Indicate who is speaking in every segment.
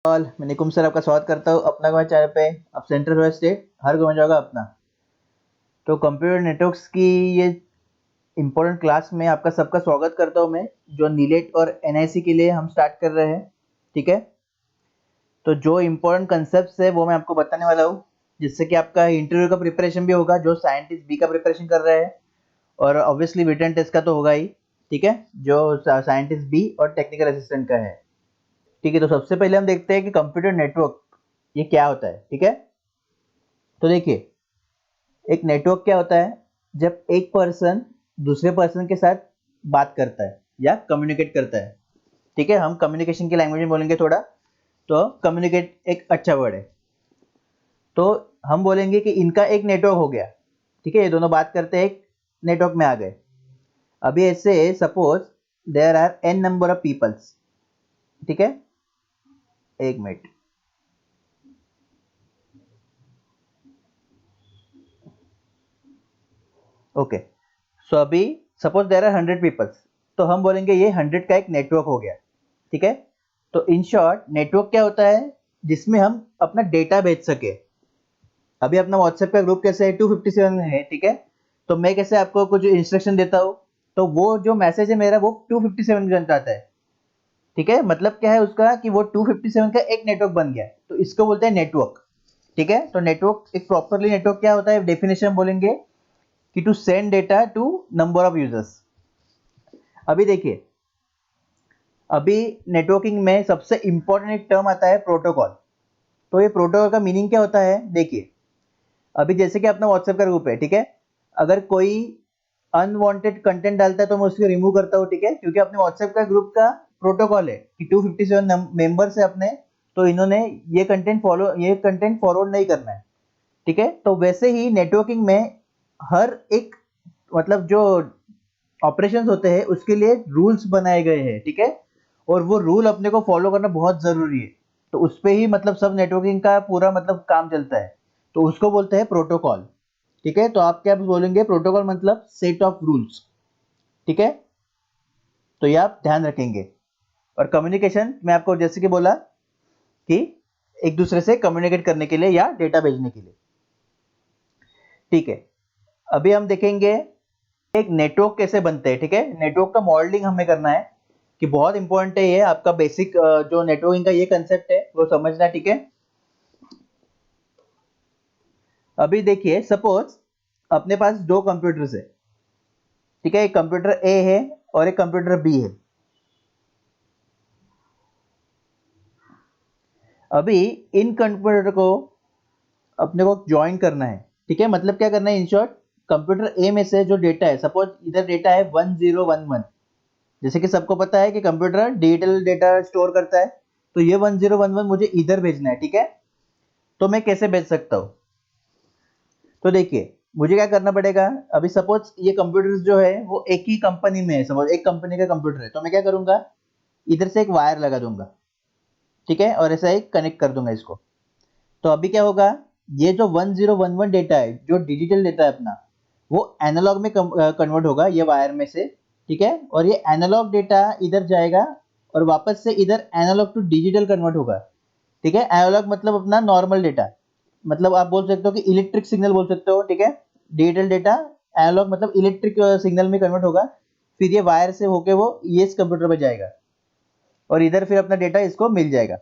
Speaker 1: मैं निकुम सर आपका स्वागत करता हूँ अपना हमारे चैनल पे। अब सेंट्रल वेस्ट स्टेट हर गवर्नमेंट जॉब अपना। तो कंप्यूटर नेटवर्क्स की ये इम्पोर्टेंट क्लास में आपका सबका स्वागत करता हूँ मैं, जो नीलेट और एनआईसी के लिए हम स्टार्ट कर रहे हैं। ठीक है, तो जो इम्पोर्टेंट कंसेप्ट है वो मैं आपको बताने वाला हूँ, जिससे कि आपका इंटरव्यू का प्रिपरेशन भी होगा, जो साइंटिस्ट बी का प्रिपरेशन कर रहे हैं, और ऑब्वियसली रिटन टेस्ट का तो होगा ही। ठीक है, जो साइंटिस्ट बी और टेक्निकल असिस्टेंट का है। ठीक है, तो सबसे पहले हम देखते हैं कि कंप्यूटर नेटवर्क ये क्या होता है। ठीक है, तो देखिए, एक नेटवर्क क्या होता है, जब एक पर्सन दूसरे पर्सन के साथ बात करता है या कम्युनिकेट करता है। ठीक है, हम कम्युनिकेशन की लैंग्वेज में बोलेंगे थोड़ा, तो कम्युनिकेट एक अच्छा वर्ड है। तो हम बोलेंगे कि इनका एक नेटवर्क हो गया। ठीक है, ये दोनों बात करते हैं, एक नेटवर्क में आ गए। अभी ऐसे suppose there are an number of peoples. ठीक है, एक मिनट। ओके, सो अभी सपोज देयर आर 100 पीपल्स, तो हम बोलेंगे ये 100 का एक नेटवर्क हो गया। ठीक है, तो इन शॉर्ट नेटवर्क क्या होता है, जिसमें हम अपना डेटा भेज सके। अभी अपना व्हाट्सएप का ग्रुप कैसे है, 257 में है। ठीक है, तो मैं कैसे आपको कुछ इंस्ट्रक्शन देता हूँ, तो वो जो मैसेज है मेरा वो 257 में जाता है। ठीक है, मतलब क्या है उसका कि वो 257 का एक नेटवर्क बन गया, तो इसको बोलते हैं नेटवर्क। ठीक है, तो नेटवर्क एक प्रॉपरली नेटवर्क क्या होता है, डेफिनेशन बोलेंगे कि to send data to number of users. अभी देखिए, अभी नेटवर्किंग में सबसे इंपॉर्टेंट एक टर्म आता है प्रोटोकॉल। तो ये प्रोटोकॉल का मीनिंग क्या होता है, देखिए, अभी जैसे कि अपना व्हाट्सएप का ग्रुप है। ठीक है, अगर कोई अनवांटेड कंटेंट डालता है तो मैं उसको रिमूव करता हूँ। ठीक है, क्योंकि अपने व्हाट्सएप का ग्रुप का प्रोटोकॉल है कि 257 मेंबर्स है अपने, तो इन्होंने ये कंटेंट फॉरवर्ड नहीं करना है। ठीक है, तो वैसे ही नेटवर्किंग में हर एक मतलब जो ऑपरेशंस होते हैं उसके लिए रूल्स बनाए गए हैं। ठीक है, और वो रूल अपने को फॉलो करना बहुत जरूरी है। तो उस पे ही मतलब सब नेटवर्किंग का पूरा मतलब काम चलता है, तो उसको बोलते हैं प्रोटोकॉल। ठीक है, तो आप क्या बोलेंगे, प्रोटोकॉल मतलब सेट ऑफ रूल्स। ठीक है, तो ये आप ध्यान रखेंगे। और कम्युनिकेशन मैं आपको जैसे कि बोला कि एक दूसरे से कम्युनिकेट करने के लिए या डेटा भेजने के लिए। ठीक है, अभी हम देखेंगे एक नेटवर्क कैसे बनते हैं। ठीक है, नेटवर्क का मॉडलिंग हमें करना है, कि बहुत इंपॉर्टेंट है ये आपका बेसिक जो नेटवर्किंग का ये कंसेप्ट है वो समझना। ठीक है, अभी देखिए, सपोज अपने पास दो कंप्यूटर्स है। ठीक है, एक कंप्यूटर ए है और एक कंप्यूटर बी है। अभी इन कंप्यूटर को अपने को ज्वाइन करना है। ठीक है, मतलब क्या करना है, इन शॉर्ट कंप्यूटर ए में से जो डेटा है, सपोज इधर डेटा है 1011। जैसे कि सबको पता है कि कंप्यूटर डिजिटल डेटा स्टोर करता है, तो ये 1011 मुझे इधर भेजना है। ठीक है, तो मैं कैसे भेज सकता हूँ, तो देखिए मुझे क्या करना पड़ेगा। अभी सपोज ये कंप्यूटर जो है वो एक ही कंपनी में है, सपोज एक कंपनी का कंप्यूटर है, तो मैं क्या करूंगा, इधर से एक वायर लगा दूंगा। ठीक है, और ऐसा एक कनेक्ट कर दूंगा इसको। तो अभी क्या होगा, ये जो 1011 डेटा है, जो डिजिटल डेटा है अपना, वो एनालॉग में कन्वर्ट होगा ये वायर में से। ठीक है, और ये एनालॉग डेटा इधर जाएगा और वापस से इधर एनालॉग टू डिजिटल कन्वर्ट होगा। ठीक है, एनालॉग मतलब अपना नॉर्मल डेटा, मतलब आप बोल सकते हो कि इलेक्ट्रिक सिग्नल बोल सकते हो। ठीक है, डिजिटल डेटा एनालॉग मतलब इलेक्ट्रिक सिग्नल में कन्वर्ट होगा, फिर ये वायर से होके वो ये इस कंप्यूटर पे जाएगा और इधर फिर अपना डेटा इसको मिल जाएगा।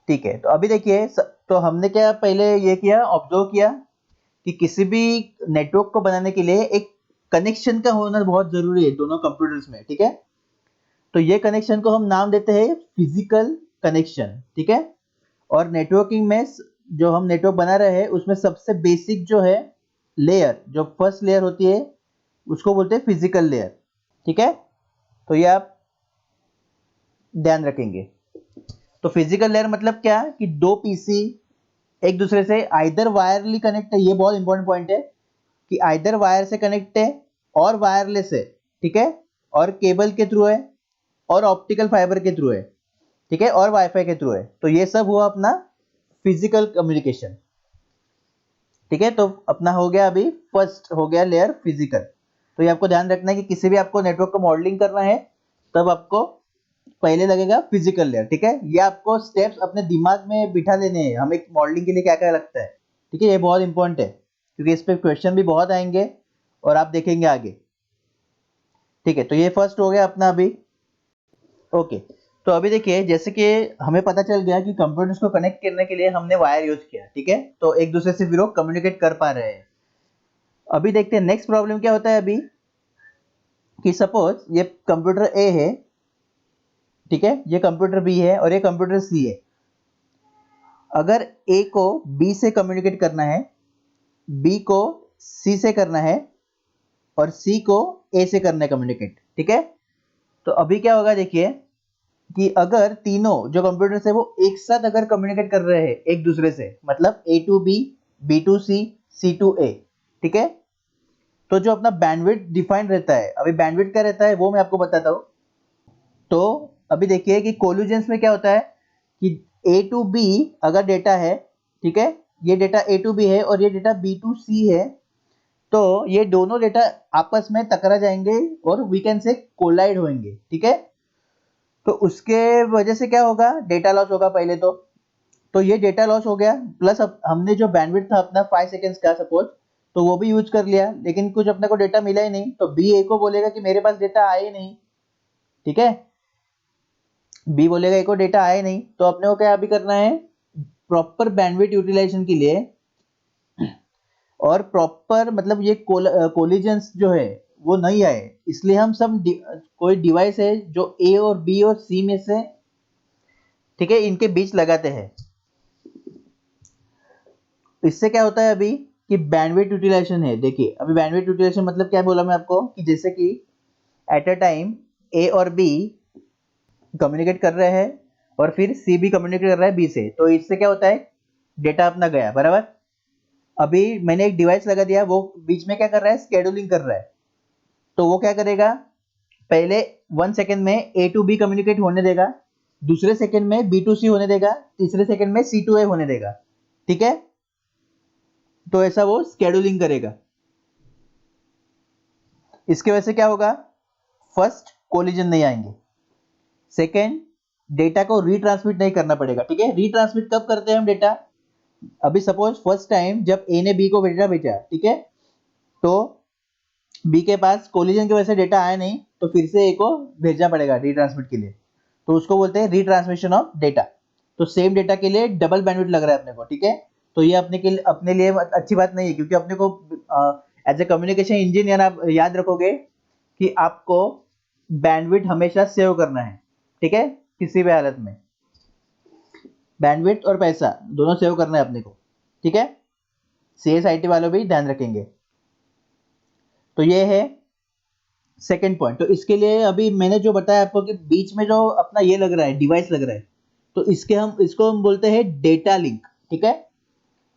Speaker 1: ठीक है, तो अभी देखिए तो हमने क्या पहले ये किया, ऑब्जर्व किया कि किसी भी नेटवर्क को बनाने के लिए एक कनेक्शन का होना बहुत जरूरी है दोनों कंप्यूटर्स में। ठीक है, तो ये कनेक्शन को हम नाम देते हैं फिजिकल कनेक्शन। ठीक है, और नेटवर्किंग में जो हम नेटवर्क बना रहे हैं उसमें सबसे बेसिक जो है लेयर, जो फर्स्ट लेयर होती है उसको बोलते हैं फिजिकल लेयर। ठीक है, तो ये आप ध्यान रखेंगे। तो फिजिकल लेयर मतलब क्या, कि दो पीसी एक दूसरे से आइदर वायरली कनेक्ट है, ये बहुत इंपॉर्टेंट पॉइंट है, कि आइदर वायर से कनेक्ट है और वायरलेस है। ठीक है, और केबल के थ्रू है और ऑप्टिकल फाइबर के थ्रू है। ठीक है, और वाईफाई के थ्रू है, तो ये सब हुआ अपना फिजिकल कम्युनिकेशन। ठीक है, तो अपना हो गया, अभी फर्स्ट हो गया लेयर फिजिकल। तो ये आपको ध्यान रखना है कि किसी भी आपको नेटवर्क को मॉडलिंग करना है तब आपको पहले लगेगा फिजिकल लेयर, ठीक है। ये आपको स्टेप्स अपने दिमाग में बिठा लेने हैं, हमें मॉडलिंग के लिए क्या क्या लगता है, ठीक है। ये बहुत इंपॉर्टेंट है क्योंकि इस पे क्वेश्चन भी बहुत आएंगे और आप देखेंगे आगे, ठीक है। तो ये फर्स्ट हो गया अपना अभी। ओके, तो अभी देखिए जैसे कि हमें पता चल गया कि कंप्यूटर्स को कनेक्ट करने के लिए हमने वायर यूज किया, ठीक है। तो एक दूसरे से फिर वो कम्युनिकेट कर पा रहे हैं। अभी देखते हैं नेक्स्ट प्रॉब्लम क्या होता है अभी, कि सपोज ये कंप्यूटर ए है, ठीक है, ये कंप्यूटर बी है और ये कंप्यूटर सी है। अगर ए को बी से कम्युनिकेट करना है, बी को सी से करना है और सी को ए से करना है कम्युनिकेट, ठीक है। तो अभी क्या होगा देखिए कि अगर तीनों जो कंप्यूटर्स है वो एक साथ अगर कम्युनिकेट कर रहे हैं एक दूसरे से, मतलब A to B to C to A, ठीक है। तो जो अपना बैंडविड्थ डिफाइन रहता है, अभी बैंडविड्थ क्या रहता है वो मैं आपको बताता हूँ। तो अभी देखिए कि कोलिजन्स में क्या होता है कि ए टू बी अगर डेटा है, ठीक है, ये डेटा ए टू बी है और ये डेटा बी टू सी है, तो ये दोनों डेटा आपस में टकरा जाएंगे और वी कैन से कोलाइड होंगे, ठीक है। तो उसके वजह से क्या होगा, डेटा लॉस होगा पहले तो ये डेटा लॉस हो गया, प्लस अब हमने जो बैंडविड्थ था अपना 5 सेकंड्स का सपोज, तो वो भी यूज कर लिया, लेकिन कुछ अपने को डेटा मिला ही नहीं, तो बी ए को बोलेगा कि मेरे पास डेटा आया ही नहीं, ठीक है। बी बोलेगा ए को डेटा आया ही नहीं, तो अपने को क्या अभी करना है, प्रॉपर बैंडविड्थ यूटिलाइजेशन के लिए और प्रॉपर मतलब ये कोलिजन्स जो है वो नहीं आए, इसलिए हम कोई डिवाइस है जो ए और बी और सी में से, ठीक है, इनके बीच लगाते हैं। इससे क्या होता है अभी कि बैंडविड्थ यूटिलाइजेशन है। देखिए अभी बैंडविड्थ यूटिलाइजेशन मतलब क्या बोला मैं आपको, कि जैसे कि एट अ टाइम ए और बी कम्युनिकेट कर रहे हैं और फिर सी भी कम्युनिकेट कर रहा है बी से, तो इससे क्या होता है, डेटा अपना गया बराबर। अभी मैंने एक डिवाइस लगा दिया, वो बीच में क्या कर रहा है, स्केड्यूलिंग कर रहा है। तो वो क्या करेगा, पहले 1 सेकेंड में ए टू बी कम्युनिकेट होने देगा, दूसरे सेकेंड में बी टू सी होने देगा, तीसरे सेकेंड में सी टू ए होने देगा, ठीक है। तो ऐसा वो स्केड्यूलिंग करेगा। इसके वजह से क्या होगा, फर्स्ट कोलिजन नहीं आएंगे, सेकेंड डेटा को रीट्रांसमिट नहीं करना पड़ेगा, ठीक है। रीट्रांसमिट कब करते हैं हम डेटा, अभी सपोज फर्स्ट टाइम जब ए ने बी को डेटा भेजा, ठीक है, तो बी के पास कोलिजन की वजह से डेटा आया नहीं, तो फिर से ए को भेजना पड़ेगा रीट्रांसमिट के लिए, तो उसको बोलते हैं रीट्रांसमिशन ऑफ डेटा। तो सेम डेटा के लिए डबल बैंडविड्थ लग रहा है अपने को, ठीक है। तो ये अपने लिए अच्छी बात नहीं है, क्योंकि अपने को एज ए कम्युनिकेशन इंजीनियर आप याद रखोगे कि आपको बैंडविड्थ हमेशा सेव करना है, ठीक है, किसी भी हालत में बैंडविड्थ और पैसा दोनों सेव करना है अपने को, ठीक है। सीएस आईटी वालों भी ध्यान रखेंगे। तो ये है सेकंड पॉइंट। तो इसके लिए अभी मैंने जो बताया आपको कि बीच में जो अपना ये लग रहा है, डिवाइस लग रहा है, तो इसको हम बोलते हैं डेटा लिंक, ठीक है।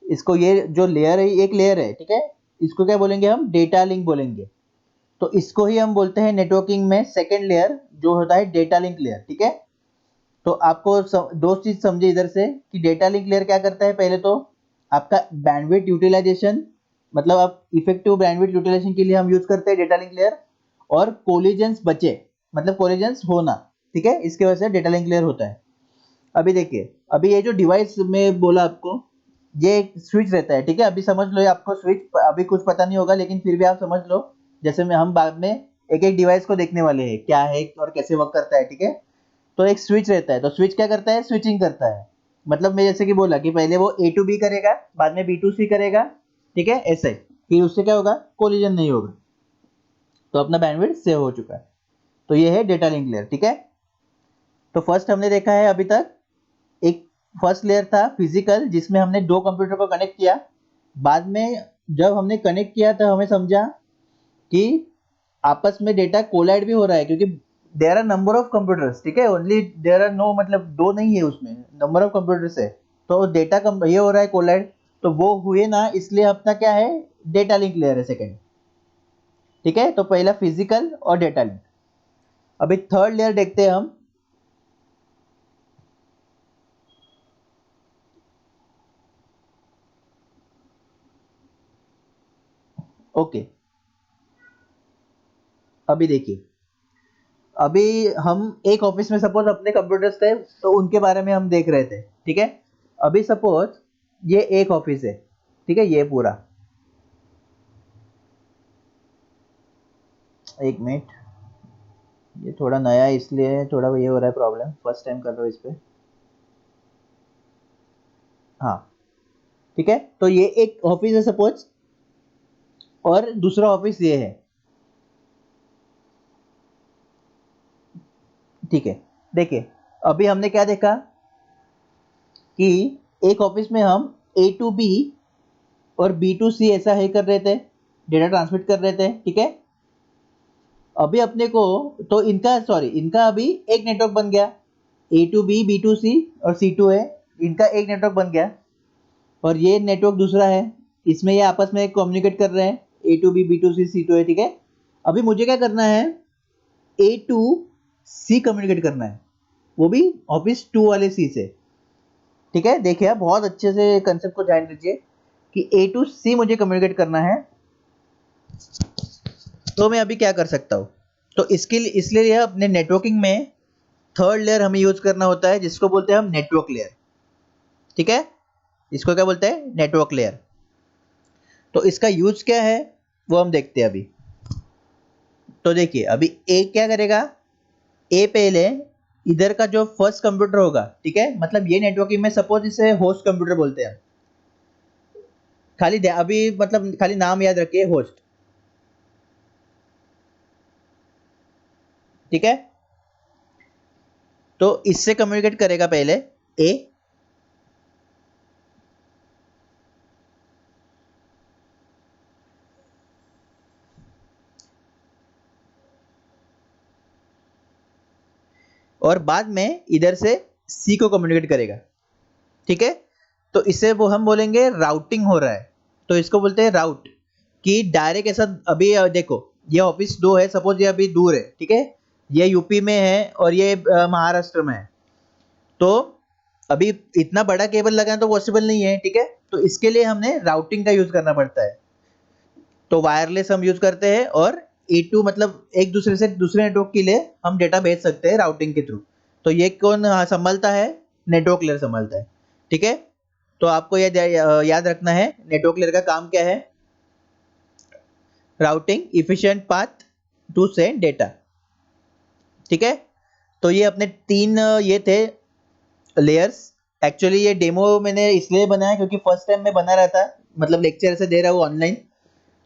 Speaker 1: इसको ये जो लेयर है, एक लेयर है, ठीक है, इसको क्या बोलेंगे हम, डेटा लिंक बोलेंगे। तो इसको ही हम बोलते हैं नेटवर्किंग में सेकेंड लेयर जो होता है डेटा लिंक लेयर, ठीक है। तो आपको दो चीज समझे इधर से कि डेटा लिंक लेयर क्या करता है, पहले तो आपका बैंडविड्थ यूटिलाइजेशन, मतलब आप इफेक्टिव बैंडविड्थ यूटिलाइजेशन के लिए हम यूज करते हैं डेटा लिंक लेयर, और कोलिजन्स बचे, मतलब कोलिजन्स होना, ठीक है, इसके वजह से डेटा लिंक लेयर होता है। अभी देखिए, अभी ये जो डिवाइस में बोला आपको, ये एक स्विच रहता है, ठीक है। अभी समझ लो, ये आपको स्विच अभी कुछ पता नहीं होगा, लेकिन फिर भी आप समझ लो, जैसे में हम बाद में एक एक डिवाइस को देखने वाले हैं क्या है और कैसे वर्क करता है, ठीक है। तो एक स्विच रहता है, तो स्विच क्या करता है, स्विचिंग करता है। मतलब मैं जैसे कि बोला कि पहले वो ए टू बी करेगा, बाद में बी टू सी करेगा, ठीक है, ऐसे फिर उससे क्या होगा, कोलिजन नहीं होगा, तो अपना बैंडविड्थ सेव हो चुका है। तो ये है डेटा लिंक लेयर, ठीक है। तो फर्स्ट हमने देखा है अभी तक, एक फर्स्ट लेयर था फिजिकल, जिसमें हमने दो कंप्यूटर को कनेक्ट किया। बाद में जब हमने कनेक्ट किया तो हमें समझा कि आपस में डेटा कोलाइड भी हो रहा है, क्योंकि there are number of computers, ठीक है, ओनली देयर आर नो, मतलब दो नहीं है उसमें, नंबर ऑफ कंप्यूटर्स है, तो डेटा कम ये हो रहा है कोलाइड, तो वो हुए ना, इसलिए अपना क्या है, डेटा लिंक लेयर है सेकंड, ठीक है। तो पहला फिजिकल और डेटा लिंक। अभी थर्ड लेयर देखते हैं हम। ओके, अभी देखिए अभी हम एक ऑफिस में सपोज अपने कंप्यूटर्स थे तो उनके बारे में हम देख रहे थे, ठीक है। अभी सपोज ये एक ऑफिस है, ठीक है, ये पूरा, एक मिनट, ये थोड़ा नया है इसलिए थोड़ा ये हो रहा है प्रॉब्लम, फर्स्ट टाइम कर रहा हूँ इस पे। हाँ, ठीक है, तो ये एक ऑफिस है सपोज, और दूसरा ऑफिस ये है, ठीक है। देखिए, अभी हमने क्या देखा कि एक ऑफिस में हम ए टू बी और बी टू सी ऐसा है कर रहे थे, डेटा ट्रांसमिट कर रहे थे, ठीक है। अभी अपने को, तो इनका सॉरी इनका अभी एक नेटवर्क बन गया, ए टू बी टू सी और सी टू ए, इनका एक नेटवर्क बन गया। और ये नेटवर्क दूसरा है, इसमें ये आपस में कम्युनिकेट कर रहे हैं, A to B to C to A, ठीक है। अभी मुझे क्या करना है, ए टू सी कम्युनिकेट करना है, वो भी ऑफिस टू वाले सी से, ठीक है। देखिए आप बहुत अच्छे से कंसेप्ट को जान लीजिए कि ए टू सी मुझे कम्युनिकेट करना है, तो मैं अभी क्या कर सकता हूँ। तो इसके लिए, इसलिए अपने नेटवर्किंग में थर्ड लेयर हमें यूज करना होता है, जिसको बोलते हैं हम नेटवर्क लेयर, ठीक है। इसको क्या बोलते हैं, नेटवर्क लेयर। तो इसका यूज क्या है वो हम देखते हैं अभी। तो देखिए अभी ए क्या करेगा, ए पहले इधर का जो फर्स्ट कंप्यूटर होगा, ठीक है, मतलब ये नेटवर्किंग में सपोज इसे होस्ट कंप्यूटर बोलते हैं, खाली अभी मतलब खाली नाम याद रखिए, होस्ट, ठीक है। तो इससे कम्युनिकेट करेगा पहले ए, और बाद में इधर से सी को कम्युनिकेट करेगा, ठीक है। तो इसे वो हम बोलेंगे राउटिंग हो रहा है, तो इसको बोलते हैं राउट। कि डायरेक्ट ऐसा, अभी देखो ये ऑफिस दो है सपोज, ये अभी दूर है, ठीक है, ये यूपी में है और ये महाराष्ट्र में है। तो अभी इतना बड़ा केबल लगाना तो पॉसिबल नहीं है, ठीक है। तो इसके लिए हमने राउटिंग का यूज करना पड़ता है। तो वायरलेस हम यूज करते हैं, और ए टू मतलब एक दूसरे से दूसरे नेटवर्क के लिए हम डेटा भेज सकते हैं राउटिंग के थ्रू। तो ये कौन संभालता है, नेटवर्क लेयर संभालता है, ठीक है। तो आपको याद रखना है नेटवर्क लेयर का काम क्या है, routing efficient path to send data, ठीक है। तो ये अपने तीन ये थे लेयर्स। एक्चुअली ये डेमो मैंने इसलिए बनाया क्योंकि फर्स्ट टाइम मैं बना रहा था, मतलब लेक्चर से दे रहा हूँ ऑनलाइन,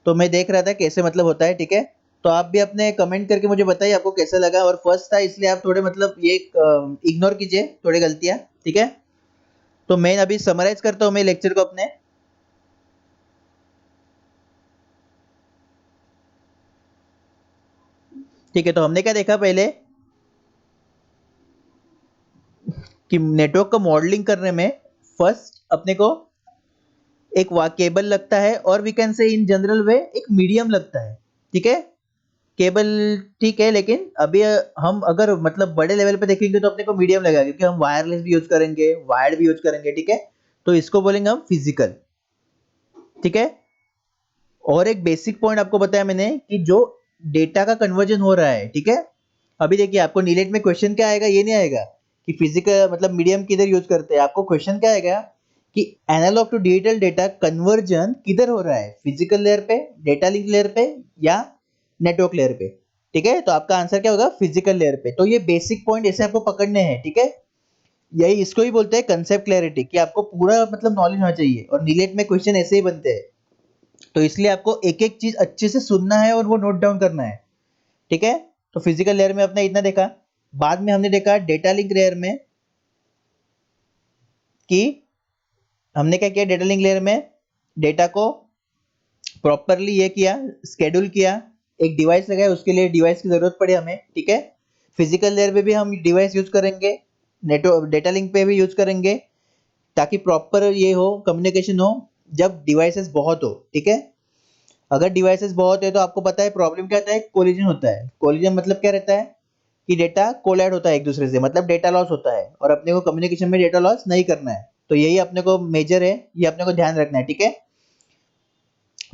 Speaker 1: तो मैं देख रहा था कैसे मतलब होता है, ठीक है। तो आप भी अपने कमेंट करके मुझे बताइए आपको कैसा लगा, और फर्स्ट था इसलिए आप थोड़े मतलब ये इग्नोर कीजिए थोड़ी गलतियाँ, ठीक है। तो मैं अभी समराइज करता हूँ मैं लेक्चर को अपने। ठीक है, तो हमने क्या देखा पहले कि नेटवर्क का मॉडलिंग करने में फर्स्ट अपने को एक केबल लगता है, और we can say in general वे एक मीडियम लगता है, ठीक है। केबल ठीक है, लेकिन अभी हम अगर मतलब बड़े लेवल पे देखेंगे तो अपने को मीडियम लगेगा, क्योंकि हम वायरलेस भी यूज करेंगे, वायर्ड भी यूज करेंगे, ठीक है। तो इसको बोलेंगे हम फिजिकल, ठीक है। और एक बेसिक पॉइंट आपको बताया मैंने कि जो डेटा का कन्वर्जन हो रहा है, ठीक है। अभी देखिए आपको नीलेट में क्वेश्चन क्या आएगा, ये नहीं आएगा कि फिजिकल मतलब मीडियम किधर यूज करते हैं, आपको क्वेश्चन क्या आएगा कि analog to digital data conversion किधर हो रहा है, फिजिकल लेयर पे, डेटा लिंक लेयर पे, या नेटवर्क लेयर पे, ठीक है। तो आपका आंसर क्या होगा, फिजिकल लेयर पे। तो ये बेसिक पॉइंट ऐसे आपको पकड़ने हैं, ठीक है। यही इसको ही बोलते हैं कंसेप्ट क्लैरिटी, कि आपको पूरा मतलब नॉलेज होना चाहिए, और नीलेट में क्वेश्चन ऐसे ही बनते हैं। तो इसलिए आपको एक एक चीज अच्छे से सुनना है और वो नोट डाउन करना है, ठीक है। तो फिजिकल लेयर में आपने इतना देखा। बाद में हमने देखा डेटा लिंक लेयर में कि हमने क्या किया, डेटा लिंक लेयर में डेटा को प्रॉपरली ये किया, स्केड्यूल किया, एक डिवाइस लगाया, उसके लिए डिवाइस की जरूरत पड़ी हमें, ठीक है। फिजिकल लेयर पे भी हम डिवाइस यूज करेंगे, नेटवर्क डेटा लिंक पे भी यूज करेंगे, ताकि प्रॉपर ये हो, कम्युनिकेशन हो जब डिवाइसेस बहुत हो, ठीक है। अगर डिवाइसेस बहुत है तो आपको पता है प्रॉब्लम क्या आता है, कोलिजन होता है। कोलिजन मतलब क्या रहता है कि डेटा कोलाइड होता है एक दूसरे से, मतलब डेटा लॉस होता है, और अपने को कम्युनिकेशन में डेटा लॉस नहीं करना है। तो यही अपने को मेजर है, ये अपने को ध्यान रखना है, ठीक है।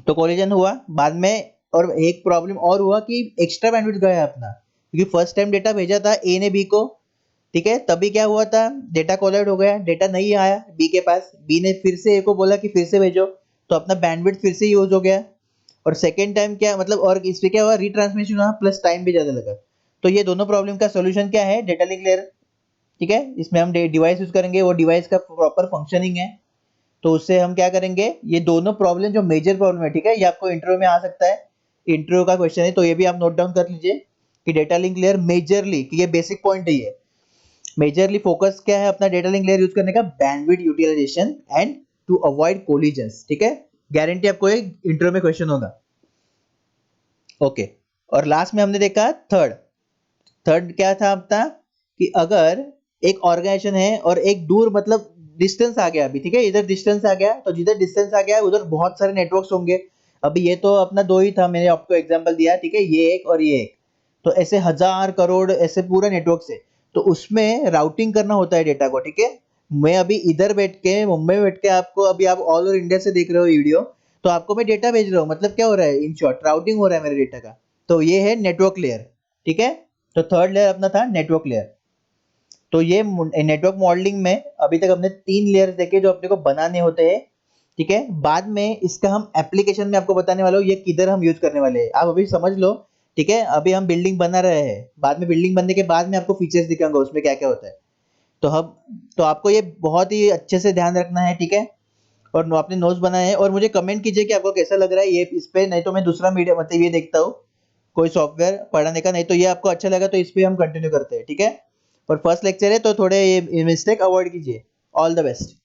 Speaker 1: तो कोलिजन हुआ बाद में, और एक प्रॉब्लम और हुआ कि एक्स्ट्रा बैंडविड्थ गया अपना, क्योंकि फर्स्ट टाइम डेटा भेजा था ए ने बी को, ठीक है, तभी क्या हुआ था, डेटा कोलाइड हो गया, डेटा नहीं आया बी के पास, बी ने फिर से ए को बोला कि फिर से भेजो, तो अपना बैंडविड्थ फिर से यूज हो गया। और सेकेंड टाइम क्या मतलब, और इससे क्या हुआ, रिट्रांसमिशन हुआ प्लस टाइम भी ज्यादा लगा। तो ये दोनों प्रॉब्लम का सोल्यूशन क्या है, डेटा लिंक लेयर, ठीक है, इसमें हम डिवाइस यूज करेंगे, वो डिवाइस का प्रॉपर फंक्शनिंग है। तो उससे हम क्या करेंगे, ये दोनों प्रॉब्लम जो मेजर प्रॉब्लम है, ठीक है, ये आपको इंटरव्यू में आ सकता है, इंटरव्यू का क्वेश्चन है, तो ये भी आप नोट डाउन कर लीजिए कि डेटा लिंक लेयर मेजरली, कि ये बेसिक पॉइंट है, ये मेजरली फोकस क्या है अपना डेटा लिंक लेयर यूज करने का, bandwidth utilization and to avoid collisions, ठीक है, गारंटी आपको एक इंटरव्यू में क्वेश्चन होगा। ओके, और लास्ट में हमने देखा थर्ड, थर्ड क्या था अपना, कि अगर एक ऑर्गेनाइजेशन है और एक दूर मतलब डिस्टेंस आ गया अभी, ठीक है, इधर डिस्टेंस आ गया, तो जिधर डिस्टेंस आ गया उधर बहुत सारे नेटवर्क्स होंगे। अभी ये तो अपना दो ही था, मैंने आपको एग्जांपल दिया, ठीक है, ये एक और ये एक, तो ऐसे हजार करोड़ ऐसे पूरा नेटवर्क से, तो उसमें राउटिंग करना होता है डेटा को, ठीक है। मैं अभी इधर बैठ के मुंबई में बैठ के आपको, अभी आप ऑल ओवर इंडिया से देख रहे हो वीडियो, तो आपको मैं डेटा भेज रहा हूँ, मतलब क्या हो रहा है, इन शॉर्ट राउटिंग हो रहा है मेरे डेटा का। तो ये है नेटवर्क लेयर, ठीक है। तो थर्ड लेयर अपना था नेटवर्क लेयर। तो ये नेटवर्क मॉडलिंग में अभी तक हमने 3 लेयर्स देखे जो अपने को बनाने होते हैं, ठीक है। बाद में इसका हम एप्लीकेशन में आपको बताने वाला हूँ, ये किधर हम यूज करने वाले हैं, आप अभी समझ लो, ठीक है। अभी हम बिल्डिंग बना रहे हैं, बाद में बिल्डिंग बनने के बाद में आपको फीचर्स दिखाऊंगा उसमें क्या क्या होता है। तो हम, तो आपको ये बहुत ही अच्छे से ध्यान रखना है, ठीक है। और आपने नोट्स बनाए हैं, और मुझे कमेंट कीजिए कि आपको कैसा लग रहा है ये इस पे, नहीं तो मैं दूसरा मीडिया मतलब ये देखता हूँ कोई सॉफ्टवेयर पढ़ाने का, नहीं तो ये आपको अच्छा लगा तो इस पे हम कंटिन्यू करते हैं, ठीक है। और फर्स्ट लेक्चर है तो थोड़े ये मिस्टेक अवॉइड कीजिए। All the best.